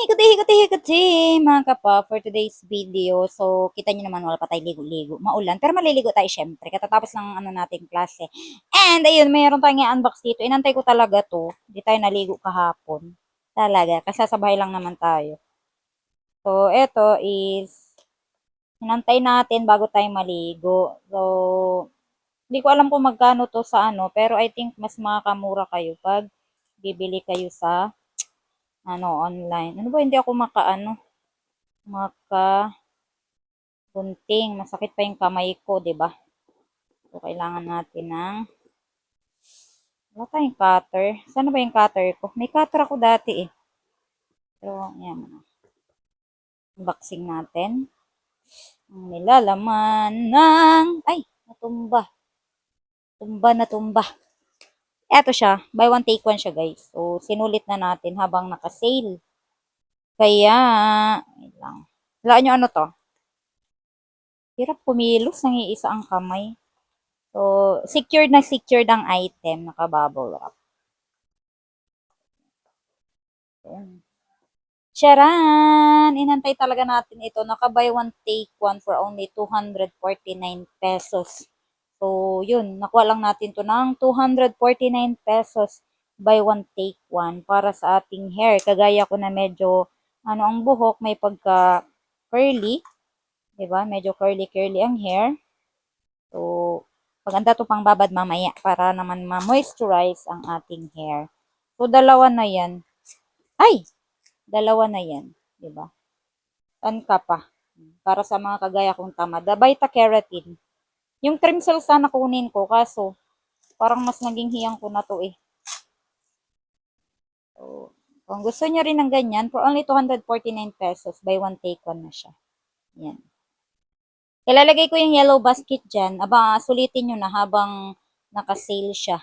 Hikuti, mga kapa, for today's video. So, kita nyo naman, wala pa tayo ligo-ligo. Maulan, pero maliligo tayo syempre. Katatapos ng nating klase. And, ayun, mayroon tayong i-unbox dito. Inantay ko talaga to. Di tayo naligo kahapon. Talaga, kasi sa bahay lang naman tayo. So, eto is, inantay natin bago tayo maligo. So, hindi ko alam kung magkano to sa pero I think mas makakamura kayo pag bibili kayo sa online. Ano ba, hindi ako makagunting. Masakit pa yung kamay ko, 'di ba? So, kailangan natin ng wala tayong cutter. Saan ba yung cutter ko? May cutter ako dati eh. Pero, yan. Unboxing natin. Ang nilalaman ng ay, natumba. Tumba. Eto siya. Buy one, take one siya, guys. So, sinulit na natin habang naka-sale. Kaya, wait lang. Walaan nyo ano to? Hirap kumilos, nangiisa ang kamay. So, secured ang item. Naka-bubble wrap. Charan! Inantay talaga natin ito. Naka-buy one, take one for only 249 pesos. So, yun. Nakuha lang natin to ng 249 pesos. Buy one, take one. Para sa ating hair. Kagaya ko na medyo, ang buhok, may pagka-curly. Diba? Medyo curly-curly ang hair. So, maganda to pang babad mamaya para naman ma-moisturize ang ating hair. So, dalawa na yan. Ay! Dalawa na yan. Diba? Saan ka pa? Para sa mga kagaya kong tamad. The Vita Keratin. Yung trim cells sana kunin ko, kaso parang mas naging hiyang ko na to eh. So, kung gusto nyo rin ng ganyan, for only 249 pesos, buy one, take one na siya. Yan. Ilalagay ko yung yellow basket dyan. Aba, sulitin nyo na habang naka-sale siya.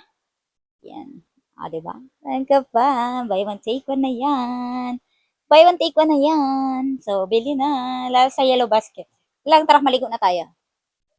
Yan. Diba? Saan ka pa? Buy one, take one na yan. Buy one, take one na yan. So, bili na. Lalo sa yellow basket. Lang, tara, maligo na tayo.